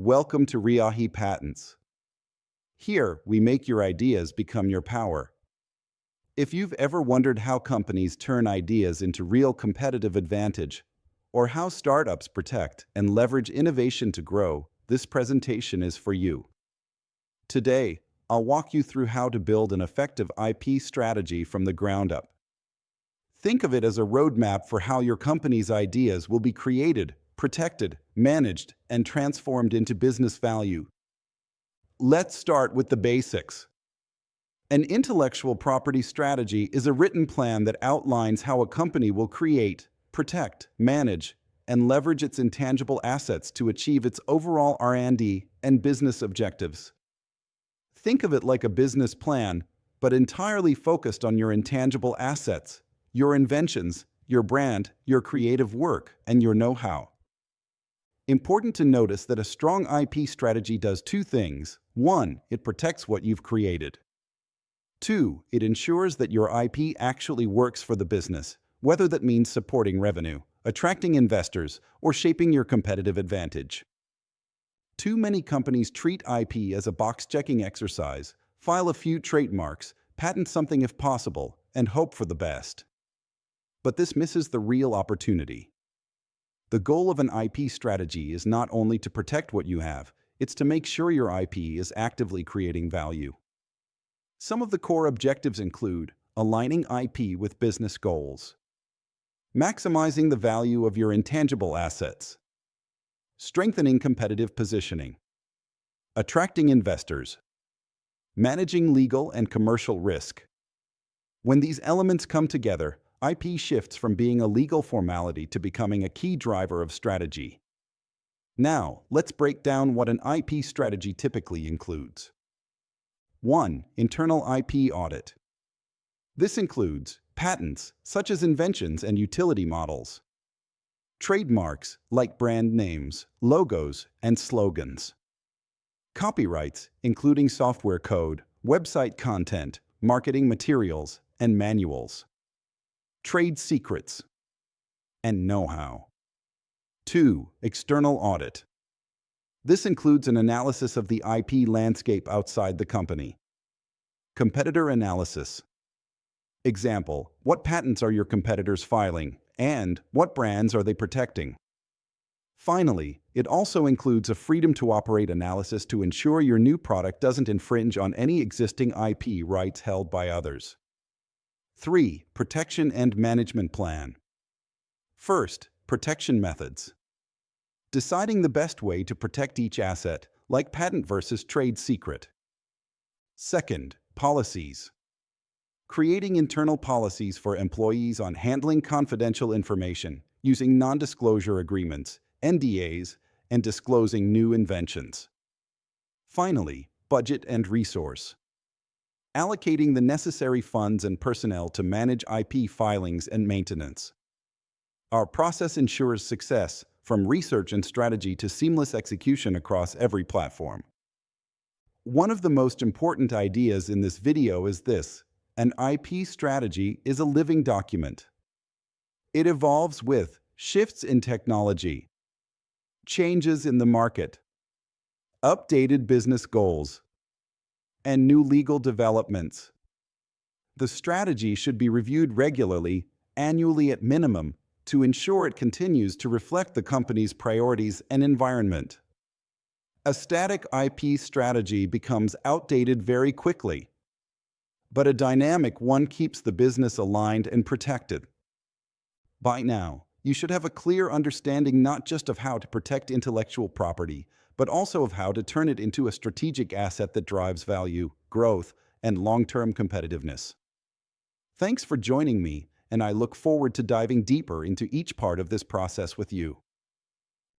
Welcome to Riahi Patents. Here, we make your ideas become your power. If you've ever wondered how companies turn ideas into real competitive advantage, or how startups protect and leverage innovation to grow, this presentation is for you. Today, I'll walk you through how to build an effective IP strategy from the ground up. Think of it as a roadmap for how your company's ideas will be created, protected, managed, and transformed into business value. Let's start with the basics. An intellectual property strategy is a written plan that outlines how a company will create, protect, manage, and leverage its intangible assets to achieve its overall R&D and business objectives. Think of it like a business plan, but entirely focused on your intangible assets, your inventions, your brand, your creative work, and your know-how. Important to notice that a strong IP strategy does two things. 1, it protects what you've created. 2, it ensures that your IP actually works for the business, whether that means supporting revenue, attracting investors, or shaping your competitive advantage. Too many companies treat IP as a box-checking exercise, file a few trademarks, patent something if possible, and hope for the best. But this misses the real opportunity. The goal of an IP strategy is not only to protect what you have, it's to make sure your IP is actively creating value. Some of the core objectives include aligning IP with business goals, maximizing the value of your intangible assets, strengthening competitive positioning, attracting investors, managing legal and commercial risk. When these elements come together, IP shifts from being a legal formality to becoming a key driver of strategy. Now, let's break down what an IP strategy typically includes. 1. Internal IP audit. This includes patents, such as inventions and utility models, trademarks, like brand names, logos, and slogans, copyrights, including software code, website content, marketing materials, and manuals, trade secrets, and know-how. 2. External audit. This includes an analysis of the IP landscape outside the company. Competitor analysis. Example, what patents are your competitors filing, and what brands are they protecting? Finally, it also includes a freedom to operate analysis to ensure your new product doesn't infringe on any existing IP rights held by others. 3. Protection and management plan. First, protection methods. Deciding the best way to protect each asset, like patent versus trade secret. Second, policies. Creating internal policies for employees on handling confidential information, using non-disclosure agreements, NDAs, and disclosing new inventions. Finally, budget and resource. Allocating the necessary funds and personnel to manage IP filings and maintenance. Our process ensures success, from research and strategy to seamless execution across every platform. One of the most important ideas in this video is this: an IP strategy is a living document. It evolves with shifts in technology, changes in the market, updated business goals, and new legal developments. The strategy should be reviewed regularly, annually at minimum, to ensure it continues to reflect the company's priorities and environment. A static IP strategy becomes outdated very quickly, but a dynamic one keeps the business aligned and protected. By now, you should have a clear understanding not just of how to protect intellectual property, but also of how to turn it into a strategic asset that drives value, growth, and long-term competitiveness. Thanks for joining me, and I look forward to diving deeper into each part of this process with you.